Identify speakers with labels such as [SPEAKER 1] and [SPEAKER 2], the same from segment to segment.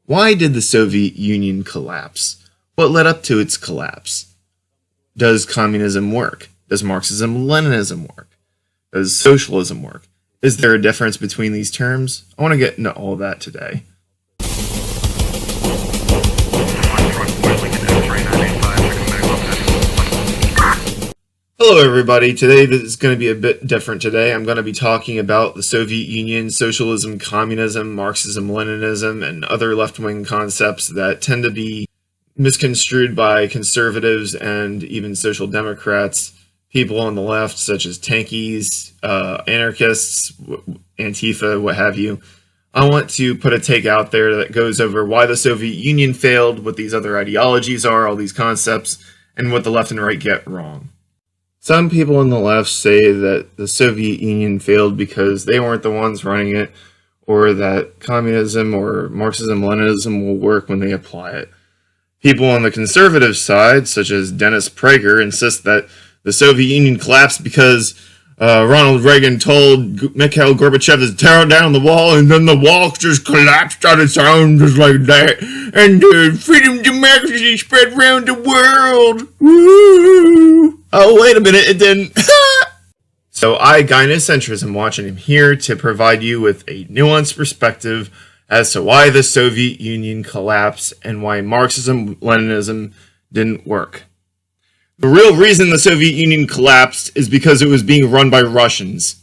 [SPEAKER 1] Why did the Soviet Union collapse? What led up to its collapse? Does communism work? Does Marxism-Leninism work? Does socialism work? Is there a difference between these terms? I want to get into all of that today. Hello everybody, today this is going to be a bit different today. I'm going to be talking about the Soviet Union, socialism, communism, Marxism-Leninism, and other left-wing concepts that tend to be misconstrued by conservatives and even social democrats, people on the left such as tankies, anarchists, Antifa, what have you. I want to put a take out there that goes over why the Soviet Union failed, what these other ideologies are, all these concepts, and what the left and right get wrong. Some people on the left say that the Soviet Union failed because they weren't the ones running it, or that communism or Marxism-Leninism will work when they apply it. People on the conservative side, such as Dennis Prager, insist that the Soviet Union collapsed because Ronald Reagan told Mikhail Gorbachev to tear down the wall, and then the wall just collapsed on its own just like that, and freedom and democracy spread around the world. Woo! Oh, wait a minute, it didn't. So Gynocentrism, watching him here to provide you with a nuanced perspective as to why the Soviet Union collapsed and why Marxism-Leninism didn't work. The real reason the Soviet Union collapsed is because it was being run by Russians.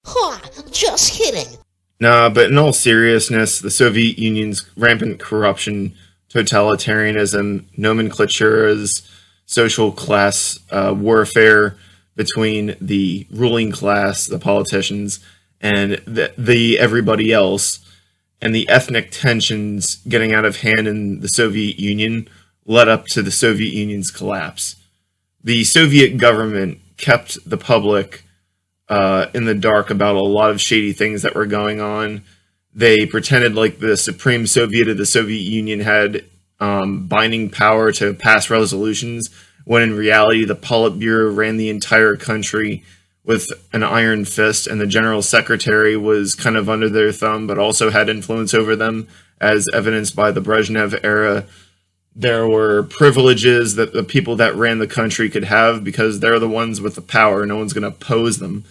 [SPEAKER 2] Huh, just kidding.
[SPEAKER 1] Nah, but in all seriousness, the Soviet Union's rampant corruption, totalitarianism, nomenclaturas, social class warfare between the ruling class, the politicians, and the everybody else, and the ethnic tensions getting out of hand in the Soviet Union led up to the Soviet Union's collapse. The Soviet government kept the public in the dark about a lot of shady things that were going on. They pretended like the Supreme Soviet of the Soviet Union had binding power to pass resolutions, when in reality the Politburo ran the entire country with an iron fist, and the General Secretary was kind of under their thumb but also had influence over them, as evidenced by the Brezhnev era. There were privileges that the people that ran the country could have because they're the ones with the power. No one's going to oppose them.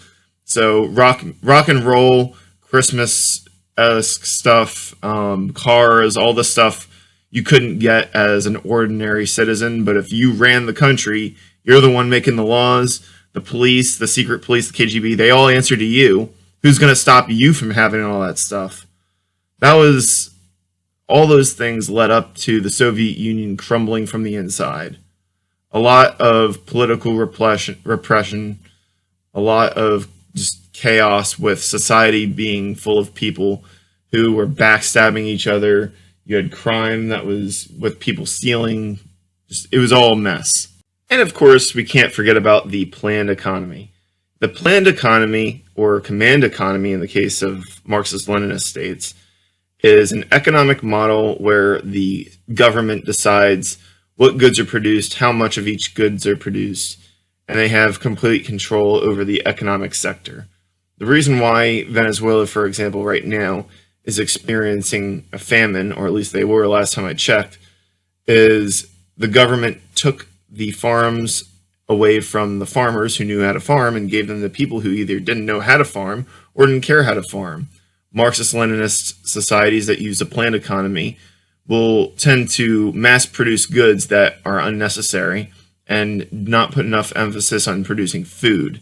[SPEAKER 1] So rock and roll, Christmas-esque stuff, cars, all the stuff you couldn't get as an ordinary citizen. But if you ran the country, you're the one making the laws. The police, the secret police, the KGB, they all answer to you. Who's going to stop you from having all that stuff? All those things led up to the Soviet Union crumbling from the inside. A lot of political repression, a lot of just chaos with society being full of people who were backstabbing each other. You had crime that was with people stealing. It was all a mess. And of course, we can't forget about the planned economy. The planned economy, or command economy in the case of Marxist-Leninist states, is an economic model where the government decides what goods are produced, how much of each goods are produced, and they have complete control over the economic sector. The reason why Venezuela, for example, right now is experiencing a famine, or at least they were last time I checked, is the government took the farms away from the farmers who knew how to farm and gave them to people who either didn't know how to farm or didn't care how to farm. Marxist-Leninist societies that use a planned economy will tend to mass-produce goods that are unnecessary and not put enough emphasis on producing food.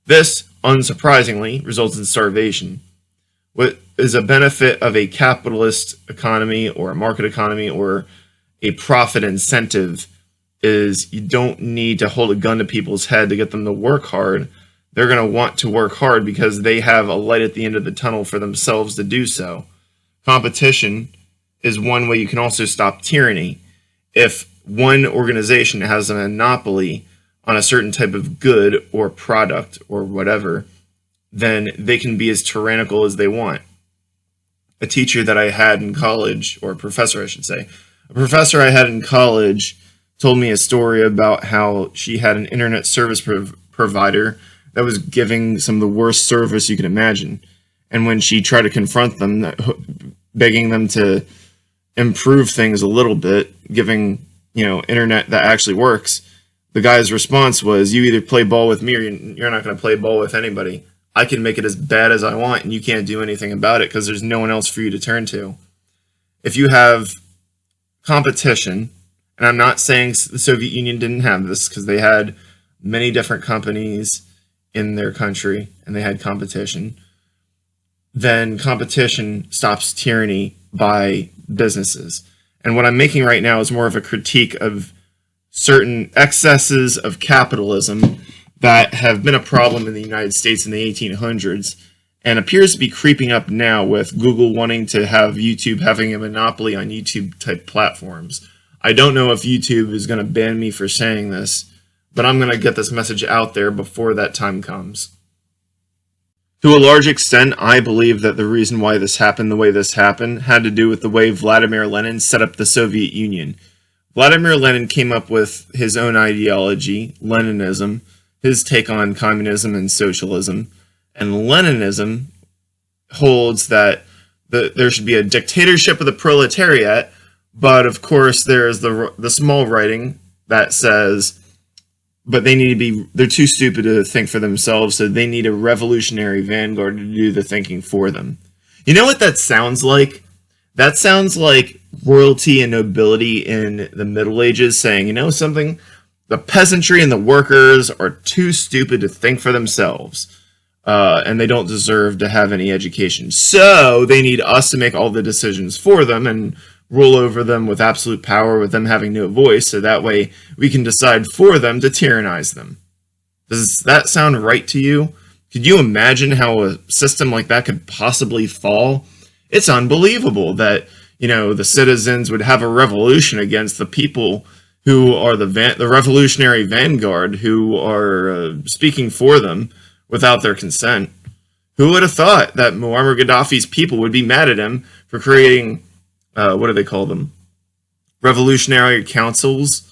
[SPEAKER 1] This, unsurprisingly, results in starvation. What is a benefit of a capitalist economy or a market economy or a profit incentive is you don't need to hold a gun to people's head to get them to work hard. They're going to want to work hard because they have a light at the end of the tunnel for themselves to do so. Competition is one way you can also stop tyranny. If one organization has a monopoly on a certain type of good or product or whatever, then they can be as tyrannical as they want. A teacher that I had in college, or a professor I should say, a professor I had in college told me a story about how she had an internet service provider that was giving some of the worst service you can imagine. And when she tried to confront them, begging them to improve things a little bit, giving, internet that actually works, the guy's response was, you either play ball with me or you're not going to play ball with anybody. I can make it as bad as I want, and you can't do anything about it because there's no one else for you to turn to. If you have competition, and I'm not saying the Soviet Union didn't have this, because they had many different companies in their country, and they had competition, then competition stops tyranny by businesses. And what I'm making right now is more of a critique of certain excesses of capitalism that have been a problem in the United States in the 1800s and appears to be creeping up now with Google wanting to have YouTube having a monopoly on YouTube type platforms. I don't know if YouTube is going to ban me for saying this, but I'm going to get this message out there before that time comes. To a large extent, I believe that the reason why this happened the way this happened had to do with the way Vladimir Lenin set up the Soviet Union. Vladimir Lenin came up with his own ideology, Leninism, his take on communism and socialism, and Leninism holds that there should be a dictatorship of the proletariat, but of course there's the small writing that says, but they're too stupid to think for themselves, so they need a revolutionary vanguard to do the thinking for them. You know what that sounds like? That sounds like royalty and nobility in the Middle Ages saying, you know something? The peasantry and the workers are too stupid to think for themselves, and they don't deserve to have any education. So they need us to make all the decisions for them and rule over them with absolute power, with them having no voice, so that way we can decide for them to tyrannize them. Does that sound right to you? Could you imagine how a system like that could possibly fall? It's unbelievable that, the citizens would have a revolution against the people who are the revolutionary vanguard who are speaking for them without their consent. Who would have thought that Muammar Gaddafi's people would be mad at him for creating, what do they call them? Revolutionary councils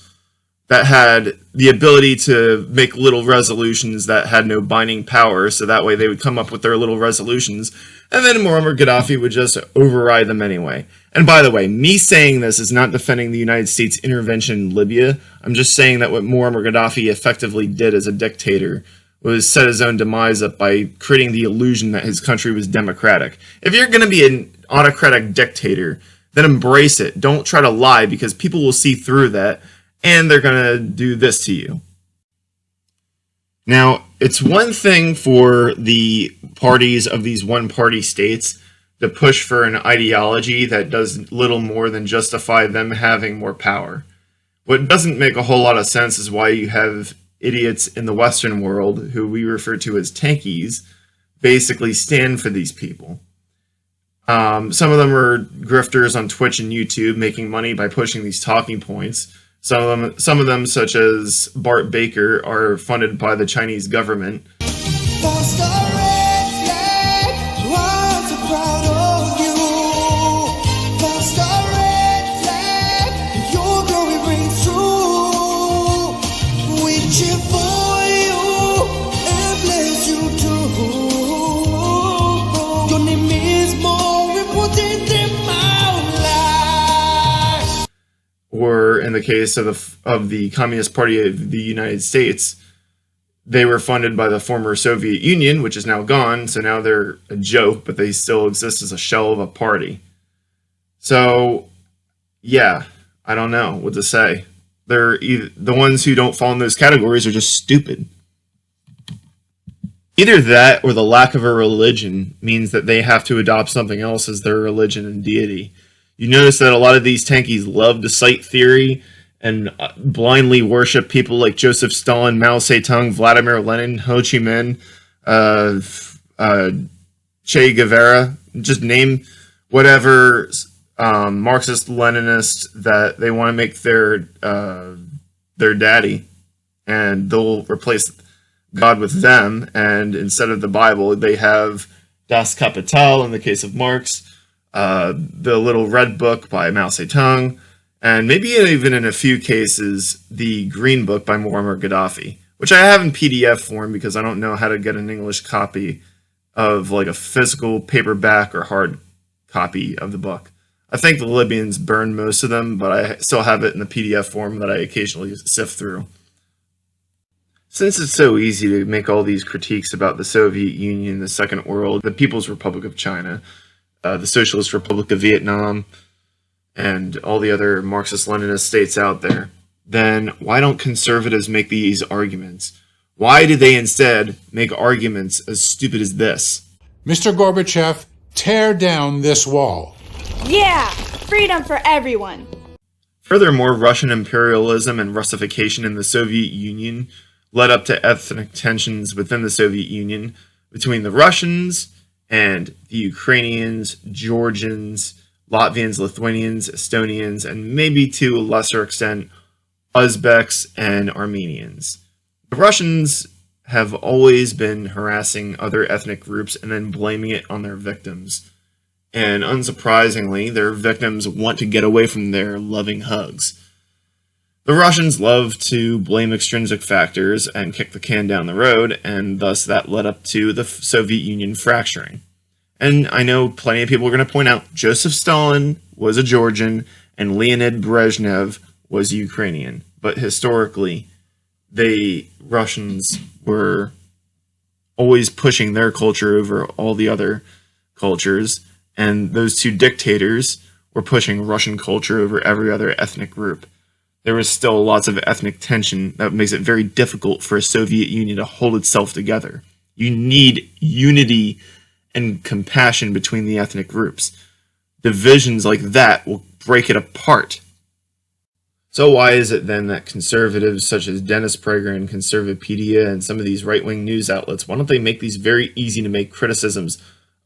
[SPEAKER 1] that had the ability to make little resolutions that had no binding power, so that way they would come up with their little resolutions, and then Muammar Gaddafi would just override them anyway. And by the way, me saying this is not defending the United States intervention in Libya. I'm just saying that what Muammar Gaddafi effectively did as a dictator was set his own demise up by creating the illusion that his country was democratic. If you're going to be an autocratic dictator, then embrace it. Don't try to lie, because people will see through that, and they're going to do this to you. Now, it's one thing for the parties of these one-party states to push for an ideology that does little more than justify them having more power. What doesn't make a whole lot of sense is why you have idiots in the Western world, who we refer to as tankies, basically stand for these people. Some of them are grifters on Twitch and YouTube, making money by pushing these talking points. Some of them, such as Bart Baker, are funded by the Chinese government. Or in the case of the Communist Party of the United States, they were funded by the former Soviet Union, which is now gone, so now they're a joke, but they still exist as a shell of a party. So, yeah, I don't know what to say. The ones who don't fall in those categories are just stupid. Either that or the lack of a religion means that they have to adopt something else as their religion and deity. You notice that a lot of these tankies love to cite theory and blindly worship people like Joseph Stalin, Mao Zedong, Vladimir Lenin, Ho Chi Minh, Che Guevara. Just name whatever Marxist-Leninist that they want to make their daddy, and they'll replace God with them. And instead of the Bible, they have Das Kapital in the case of Marx. The Little Red Book by Mao Zedong, and maybe even in a few cases, the Green Book by Muammar Gaddafi, which I have in PDF form because I don't know how to get an English copy of like a physical paperback or hard copy of the book. I think the Libyans burned most of them, but I still have it in the PDF form that I occasionally sift through. Since it's so easy to make all these critiques about the Soviet Union, the Second World, the People's Republic of China, the Socialist Republic of Vietnam, and all the other Marxist-Leninist states out there, then why don't conservatives make these arguments? Why do they instead make arguments as stupid as this?
[SPEAKER 3] Mr. Gorbachev, tear down this wall.
[SPEAKER 4] Yeah, freedom for everyone.
[SPEAKER 1] Furthermore, Russian imperialism and Russification in the Soviet Union led up to ethnic tensions within the Soviet Union between the Russians and the Ukrainians, Georgians, Latvians, Lithuanians, Estonians, and maybe to a lesser extent, Uzbeks and Armenians. The Russians have always been harassing other ethnic groups and then blaming it on their victims. And unsurprisingly, their victims want to get away from their loving hugs. The Russians love to blame extrinsic factors and kick the can down the road, and thus that led up to the Soviet Union fracturing. And I know plenty of people are going to point out Joseph Stalin was a Georgian and Leonid Brezhnev was Ukrainian. But historically, the Russians were always pushing their culture over all the other cultures, and those two dictators were pushing Russian culture over every other ethnic group. There was still lots of ethnic tension that makes it very difficult for a Soviet Union to hold itself together. You need unity and compassion between the ethnic groups. Divisions like that will break it apart. So why is it then that conservatives such as Dennis Prager and Conservapedia and some of these right-wing news outlets, why don't they make these very easy to make criticisms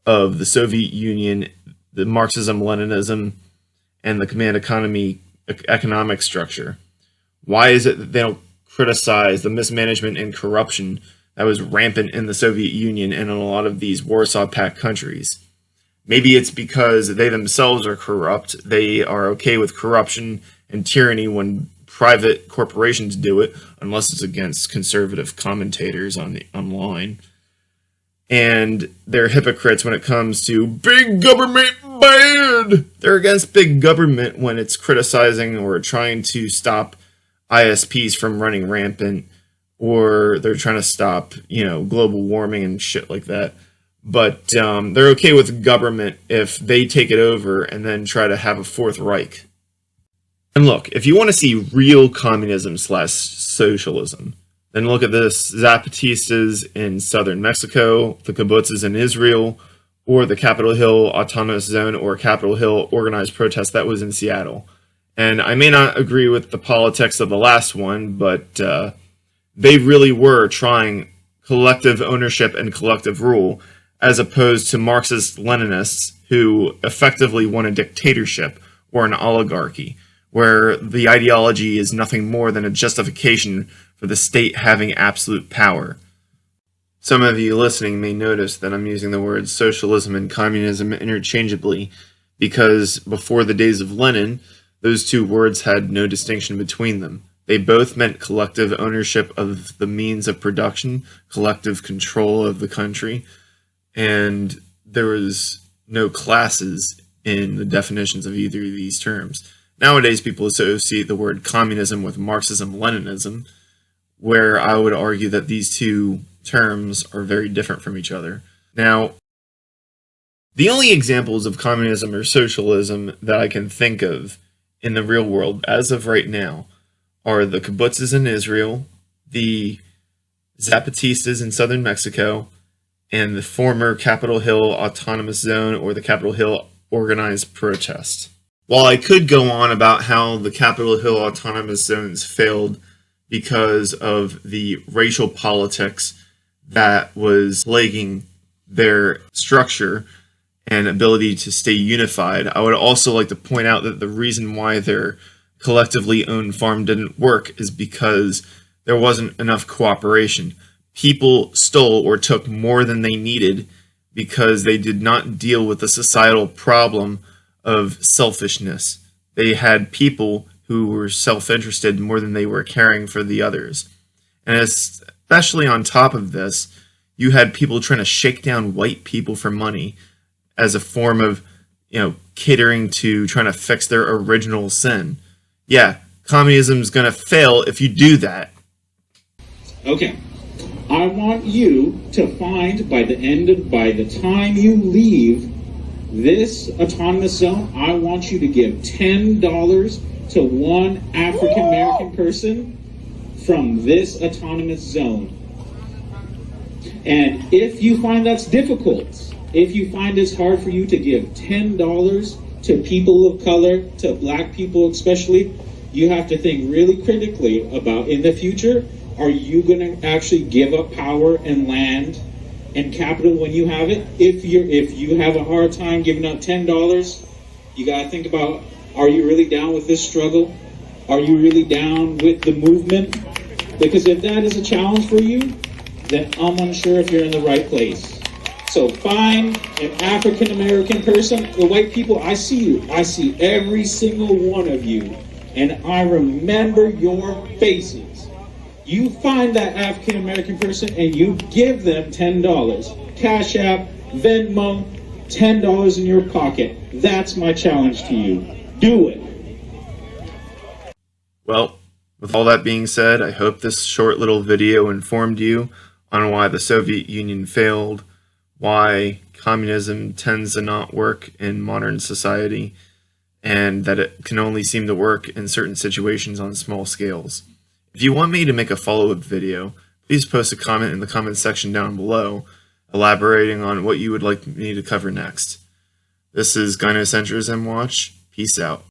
[SPEAKER 1] of the Soviet Union, the Marxism-Leninism, and the Command economic structure? Why is it that they don't criticize the mismanagement and corruption that was rampant in the Soviet Union and in a lot of these Warsaw Pact countries? Maybe it's because they themselves are corrupt. They are okay with corruption and tyranny when private corporations do it, unless it's against conservative commentators online. And they're hypocrites when it comes to big government bad. They're against big government when it's criticizing or trying to stop ISPs from running rampant, or they're trying to stop, global warming and shit like that. But they're okay with government if they take it over and then try to have a Fourth Reich. And look, if you want to see real communism/socialism, then look at this Zapatistas in southern Mexico, the kibbutzes in Israel, or the Capitol Hill Autonomous Zone or Capitol Hill organized protest that was in Seattle. And I may not agree with the politics of the last one, but they really were trying collective ownership and collective rule, as opposed to Marxist-Leninists who effectively want a dictatorship or an oligarchy, where the ideology is nothing more than a justification for the state having absolute power. Some of you listening may notice that I'm using the words socialism and communism interchangeably, because before the days of Lenin, those two words had no distinction between them. They both meant collective ownership of the means of production, collective control of the country, and there was no classes in the definitions of either of these terms. Nowadays, people associate the word communism with Marxism-Leninism, where I would argue that these two terms are very different from each other. Now, the only examples of communism or socialism that I can think of in the real world as of right now are the kibbutzes in Israel, the Zapatistas in southern Mexico, and the former Capitol Hill Autonomous Zone or the Capitol Hill Organized Protest. While I could go on about how the Capitol Hill Autonomous Zones failed because of the racial politics that was plaguing their structure and ability to stay unified, I would also like to point out that the reason why their collectively owned farm didn't work is because there wasn't enough cooperation. People stole or took more than they needed because they did not deal with the societal problem of selfishness. They had people who were self-interested more than they were caring for the others. And especially on top of this, you had people trying to shake down white people for money as a form of, catering to trying to fix their original sin. Yeah, communism is going to fail if you do that.
[SPEAKER 5] Okay. I want you to find by the time you leave this autonomous zone, I want you to give $10 to one African American person from this autonomous zone. And if you find that's difficult, if you find it's hard for you to give $10 to people of color, to black people especially, you have to think really critically about, in the future, are you going to actually give up power and land and capital when you have it? If you have a hard time giving up $10, you got to think about, are you really down with this struggle? Are you really down with the movement? Because if that is a challenge for you, then I'm unsure if you're in the right place. So find an African American person. The white people, I see you. I see every single one of you. And I remember your faces. You find that African American person and you give them $10. Cash App, Venmo, $10 in your pocket. That's my challenge to you. Do it.
[SPEAKER 1] Well, with all that being said, I hope this short little video informed you on why the Soviet Union failed, why communism tends to not work in modern society, and that it can only seem to work in certain situations on small scales. If you want me to make a follow-up video, please post a comment in the comment section down below, elaborating on what you would like me to cover next. This is Gynocentrism Watch. Peace out.